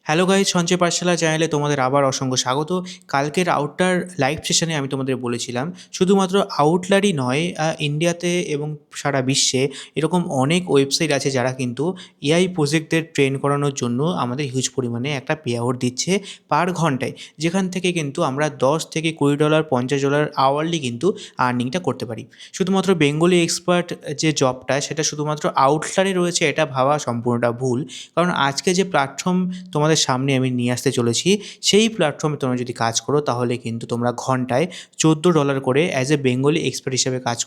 Hello guys, সঞ্চয় পাঠশালা চ্যানেলে তোমাদের আবার অসংখ্য স্বাগত। কালকের আউটলার লাইভ সেশনে আমি তোমাদের বলেছিলাম শুধুমাত্র আউটলারই নয়, ইন্ডিয়াতে এবং সারা বিশ্বে এরকম অনেক ওয়েবসাইট আছে যারা কিন্তু এআই প্রজেক্টদের ট্রেন করানোর জন্য আমাদের হিউজ পরিমাণে একটা পে আউট দিচ্ছে পার ঘন্টায়, যেখান থেকে কিন্তু আমরা $10 থেকে $20, $50 আওয়ারলি কিন্তু আর্নিংটা করতে পারি। শুধুমাত্র বেঙ্গলি এক্সপার্ট যে জবটা সেটা শুধুমাত্র আউটলারে রয়েছে এটা ভাবা সম্পূর্ণটা ভুল। কারণ আজকে যে প্ল্যাটফর্ম তোমাদের সামনে আমি নিয়ে আসতে চলেছি, সেই প্ল্যাটফর্মে তোমরা যদি কাজ করো তাহলে কিন্তু তোমরা ঘন্টায় $14 করে অ্যাজ এ বেঙ্গলি এক্সপার্ট হিসেবে কাজ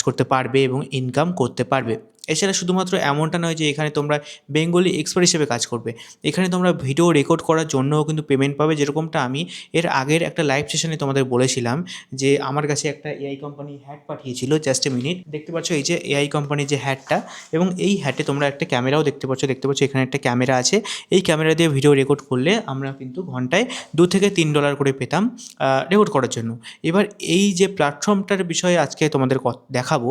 করতে পারবে এবং ইনকাম করতে পারবে। এছাড়া শুধুমাত্র এমনটা নয় যে এখানে তোমরা বেঙ্গলি এক্সপার্ট হিসেবে কাজ করবে, এখানে তোমরা ভিডিও রেকর্ড করার জন্যও কিন্তু পেমেন্ট পাবে। যেরকমটা আমি এর আগের একটা লাইভ সেশনে তোমাদের বলেছিলাম যে আমার কাছে একটা এআই কোম্পানি হ্যাট পাঠিয়েছিল। জাস্ট এ মিনিট, দেখতে পাচ্ছ এই যে এআই কোম্পানির যে হ্যাটটা, এবং এই হ্যাটে তোমরা একটা ক্যামেরাও দেখতে পাচ্ছ এখানে একটা ক্যামেরা আছে। এই ক্যামেরা দিয়ে ভিডিও রেকর্ড করলে আমরা কিন্তু ঘন্টায় $2 থেকে $3 করে পেতাম রেকর্ড করার জন্য। এবার এই যে প্ল্যাটফর্মটার বিষয়ে আজকে তোমাদের দেখাবো,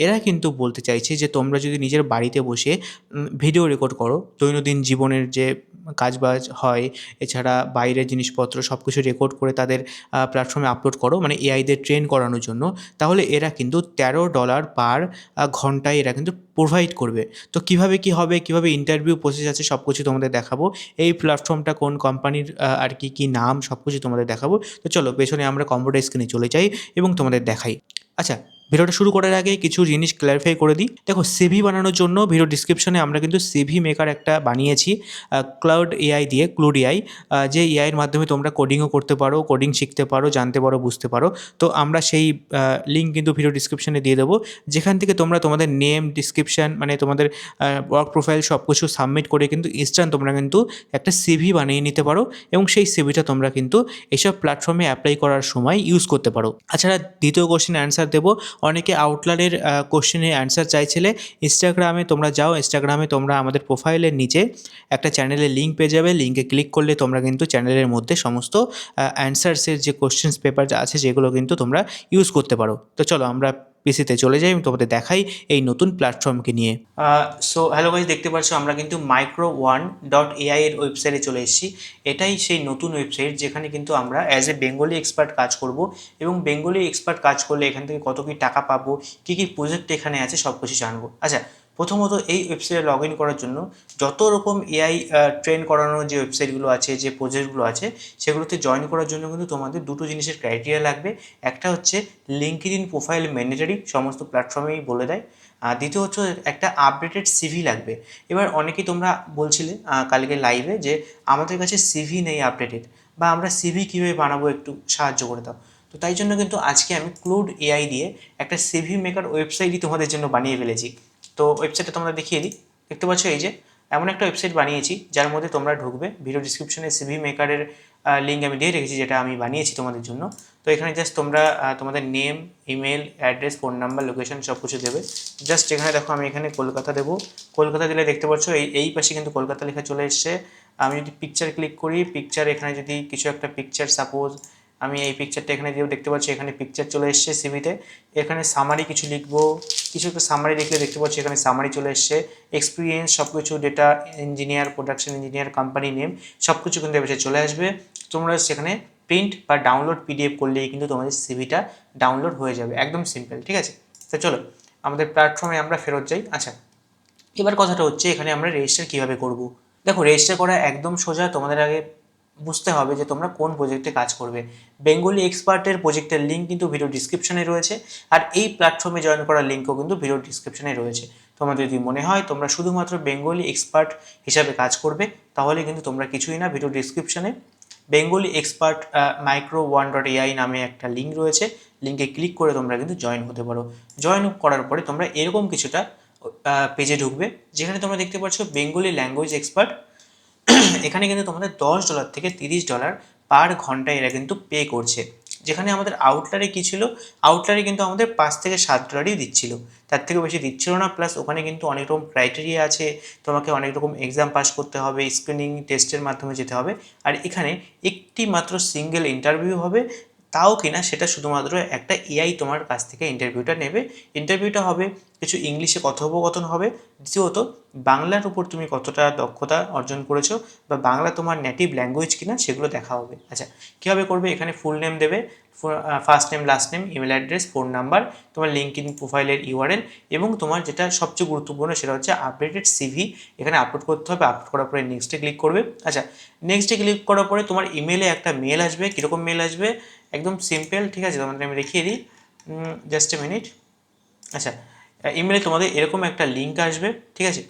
এরা কিন্তু বলতে চাইছে যে তোমরা যদি নিজের বাড়িতে বসে ভিডিও রেকর্ড করো, দৈনন্দিন জীবনের যে কাজবাজ হয়, এছাড়া বাইরের জিনিসপত্র সব কিছু রেকর্ড করে তাদের প্ল্যাটফর্মে আপলোড করো, মানে এআইদের ট্রেন করানোর জন্য, তাহলে এরা কিন্তু $13 পার ঘন্টায় এরা কিন্তু প্রোভাইড করবে। তো কীভাবে কী হবে, কীভাবে ইন্টারভিউ প্রসেস আছে সব কিছু তোমাদের দেখাবো। এই প্ল্যাটফর্মটা কোন কোম্পানির আর কী নাম সব কিছু তোমাদের দেখাবো। তো চলো পেছনে আমরা কম্পিউটার স্ক্রিনে চলে যাই এবং তোমাদের দেখাই। আচ্ছা, ভিডিওটা শুরু করার আগে কিছু জিনিস ক্ল্যারিফাই করে দিই। দেখো, সিভি বানানোর জন্য ভিডিও ডিসক্রিপশনে আমরা কিন্তু সিভি মেকার একটা বানিয়েছি ক্লাউড এআই দিয়ে, ক্লুড এআই, যে এআইয়ের মাধ্যমে তোমরা কোডিংও করতে পারো, কোডিং শিখতে পারো, জানতে পারো, বুঝতে পারো। তো আমরা সেই লিঙ্ক কিন্তু ভিডিও ডিসক্রিপশনে দিয়ে দেবো, যেখান থেকে তোমরা তোমাদের নেম, ডিসক্রিপশান, মানে তোমাদের ওয়ার্ক প্রোফাইল সব কিছু সাবমিট করে কিন্তু ইনস্ট্যান্ট তোমরা কিন্তু একটা সিভি বানিয়ে নিতে পারো, এবং সেই সিভিটা তোমরা কিন্তু এইসব প্ল্যাটফর্মে অ্যাপ্লাই করার সময় ইউজ করতে পারো। তাছাড়া দ্বিতীয় কোশ্চেন অ্যান্সার দেবো। অনেকে আউটলারের কোশ্চেনের অ্যান্সার চাইছিলে। ইনস্টাগ্রামে তোমরা যাও, ইনস্টাগ্রামে তোমরা আমাদের প্রোফাইলের নিচে একটা চ্যানেলের লিঙ্ক পেয়ে যাবে। লিঙ্কে ক্লিক করলে তোমরা কিন্তু চ্যানেলের মধ্যে সমস্ত অ্যান্সার্সের যে কোশ্চেন্স পেপার আছে যেগুলো কিন্তু তোমরা ইউজ করতে পারো। তো চলো আমরা পিসিতে চলে যাই, আমি তোমাদের দেখাই এই নতুন প্ল্যাটফর্মকে নিয়ে। সো হ্যালো গাইজ, দেখতে পাচ্ছ আমরা কিন্তু micro1.ai এর ওয়েবসাইটে চলে এসেছি। এটাই সেই নতুন ওয়েবসাইট যেখানে কিন্তু আমরা অ্যাজ এ বেঙ্গলি এক্সপার্ট কাজ করব, এবং বেঙ্গলি এক্সপার্ট কাজ করলে এখান থেকে কত কী টাকা পাবো, কী কী প্রজেক্ট এখানে আছে সব কিছু জানবো। আচ্ছা, প্রথমত এই ওয়েবসাইটে লগ ইন করার জন্য যত রকম এআই ট্রেন করানোর যে ওয়েবসাইটগুলো আছে, যে প্রজেক্টগুলো আছে, সেগুলোতে জয়েন করার জন্য কিন্তু তোমাদের দুটো জিনিসের ক্রাইটেরিয়া লাগবে। একটা হচ্ছে লিঙ্কডইন প্রোফাইল ম্যান্ডেটরি, সমস্ত প্ল্যাটফর্মেই বলে দেয়। আর দ্বিতীয় হচ্ছে একটা আপডেটেড সিভি লাগবে। এবার অনেকেই তোমরা বলছিলে কালকে লাইভে যে আমাদের কাছে সিভি নেই আপডেটেড, বা আমরা সিভি কীভাবে বানাবো একটু সাহায্য করে দাও। তো তাই জন্য কিন্তু আজকে আমি ক্লুড এআই দিয়ে একটা সিভি মেকার ওয়েবসাইটই তোমাদের জন্য বানিয়ে ফেলেছি। তো ওয়েবসাইটটা তোমরা দেখিয়ে দিই। দেখতে পাচ্ছ এই যে এমন একটা ওয়েবসাইট বানিয়েছি যার মধ্যে তোমরা ঢুকবে। ভিডিও ডিসক্রিপশনে সিভি মেকারের লিঙ্ক আমি দিয়ে রেখেছি, যেটা আমি বানিয়েছি তোমাদের জন্য। তো এখানে জাস্ট তোমরা তোমাদের name, email address, phone number, location সব কিছু দেবে। জাস্ট এখানে দেখো আমি এখানে কলকাতা দেবো। কলকাতা দিলে দেখতে পাচ্ছ এই পাশে কিন্তু কলকাতা লেখা চলে এসছে। আমি যদি পিকচার ক্লিক করি, পিকচার এখানে যদি কিছু একটা পিকচার, সাপোজ আমি এই পিকচারটা এখানে দিয়েও, দেখতে পাচ্ছি এখানে পিকচার চলে এসছে সিভিতে। এখানে সামারি কিছু লিখবো, কিছু একটা সামারি লিখলে দেখতে পাচ্ছি এখানে সামারি চলে এসছে। এক্সপিরিয়েন্স সব কিছু, data engineer, production engineer, company name সব কিছু কিন্তু এবার চলে আসবে। তোমরা সেখানে প্রিন্ট বা ডাউনলোড পিডিএফ করলেই কিন্তু তোমাদের সিভিটা ডাউনলোড হয়ে যাবে। একদম সিম্পল, ঠিক আছে? তো চলো আমাদের প্ল্যাটফর্মে আমরা ফেরত যাই। আচ্ছা, এবার কথাটা হচ্ছে এখানে আমরা রেজিস্টার কীভাবে করব। দেখো, রেজিস্টার করা একদম সোজা। তোমাদের আগে বুঝতে হবে যে তোমরা কোন প্রজেক্টে কাজ করবে। বেঙ্গলি এক্সপার্টের প্রজেক্টের লিঙ্ক কিন্তু ভিডিও ডিসক্রিপশনে রয়েছে, আর এই প্ল্যাটফর্মে জয়েন করার লিঙ্কও কিন্তু ভিডিও ডিসক্রিপশনে রয়েছে। তোমাদের যদি মনে হয় তোমরা শুধুমাত্র বেঙ্গলি এক্সপার্ট হিসাবে কাজ করবে, তাহলে কিন্তু তোমরা কিছুই না, ভিডিও ডিসক্রিপশনে বেঙ্গলি এক্সপার্ট micro1.ai নামে একটা লিঙ্ক রয়েছে। লিঙ্কে ক্লিক করে তোমরা কিন্তু জয়েন হতে পারো। জয়েন করার পরে তোমরা এরকম কিছুটা পেজে ঢুকবে, যেখানে তোমরা দেখতে পাচ্ছ বেঙ্গলি ল্যাঙ্গুয়েজ এক্সপার্ট। এখানে কিন্তু তোমাদের $10 থেকে $30 পার ঘন্টায় এরা কিন্তু পে করছে। যেখানে আমাদের আউটলারে কী ছিল, আউটলারে কিন্তু আমাদের $5 থেকে $7 দিচ্ছিল, তার থেকে বেশি দিচ্ছিল না। প্লাস ওখানে কিন্তু অনেক রকম ক্রাইটেরিয়া আছে, তোমাকে অনেক রকম এক্সাম পাস করতে হবে, স্ক্রিনিং টেস্টের মাধ্যমে যেতে হবে। আর এখানে একটি মাত্র সিঙ্গেল ইন্টারভিউ হবে, তাও কিনা সেটা শুধুমাত্র একটা এআই তোমার কাছ থেকে ইন্টারভিউটা নেবে। ইন্টারভিউটা হবে কিছু ইংলিশে কথোপকথন হবে, দ্বিতীয়ত বাংলার উপর তুমি কতটা দক্ষতা অর্জন করেছো বা বাংলা তোমার নেটিভ ল্যাঙ্গুয়েজ কিনা সেগুলো দেখা হবে। আচ্ছা, কীভাবে করবে, এখানে ফুল নেম দেবে, first name, last name, email address, phone number, তোমার লিঙ্কইন প্রোফাইলের ইউআরএল এবং তোমার যেটা সবচেয়ে গুরুত্বপূর্ণ সেটা হচ্ছে আপডেটেড সিভি এখানে আপলোড করতে হবে। আপলোড করার পরে নেক্সটে ক্লিক করবে। আচ্ছা, নেক্সটে ক্লিক করার পরে তোমার ইমেলে একটা মেল আসবে। কীরকম মেল আসবে, একদম সিম্পল, ঠিক আছে, তোমাদের আমি দেখিয়ে দিই, জাস্ট এ মিনিট। আচ্ছা, ইমেলে তোমাদের এরকম একটা লিঙ্ক আসবে, ঠিক আছে,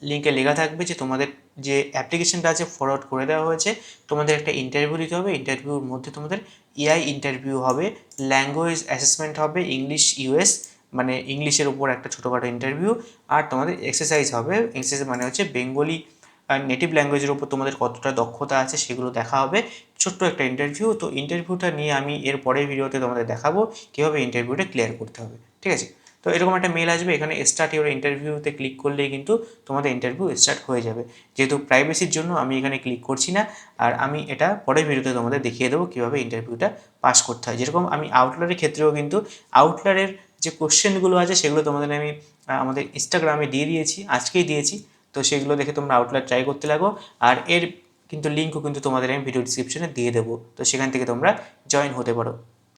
লিঙ্কে লেখা থাকবে যে তোমাদের যে অ্যাপ্লিকেশনটা আছে ফরওয়ার্ড করে দেওয়া হয়েছে, তোমাদের একটা ইন্টারভিউ দিতে হবে। ইন্টারভিউর মধ্যে তোমাদের এআই ইন্টারভিউ হবে, ল্যাঙ্গুয়েজ অ্যাসেসমেন্ট হবে, ইংলিশ ইউএস মানে ইংলিশের উপর একটা ছোটোখাটো ইন্টারভিউ, আর তোমাদের এক্সারসাইজ হবে। এক্সারসাইজ মানে হচ্ছে বেঙ্গলি নেটিভ ল্যাঙ্গুয়েজের উপর তোমাদের কতটা দক্ষতা আছে সেগুলো দেখা হবে, ছোট্ট একটা ইন্টারভিউ। তো ইন্টারভিউটা নিয়ে আমি এর পরের ভিডিওতে তোমাদের দেখাবো কীভাবে ইন্টারভিউটা ক্লিয়ার করতে হবে, ঠিক আছে। তো এরকম একটা মেল আসবে, এখানে স্টার্ট ইউর ইন্টারভিউতে ক্লিক করলেই কিন্তু তোমাদের ইন্টারভিউ স্টার্ট হয়ে যাবে। যেহেতু প্রাইভেসির জন্য আমি এখানে ক্লিক করছি না, আর আমি এটা পরের ভিডিওতে তোমাদের দেখিয়ে দেবো কীভাবে ইন্টারভিউটা পাস করতে হয়। যেরকম আমি আউটলারের ক্ষেত্রেও কিন্তু আউটলারের যে কোশ্চেনগুলো আছে সেগুলো তোমাদের আমি আমাদের ইনস্টাগ্রামে দিয়ে দিয়েছি, আজকেই দিয়েছি। তো সেগুলো দেখে তোমরা আউটলার ট্রাই করতে লাগো, আর এর কিন্তু লিঙ্কও কিন্তু তোমাদের আমি ভিডিও ডিসক্রিপশনে দিয়ে দেবো, তো সেখান থেকে তোমরা জয়েন হতে পারো।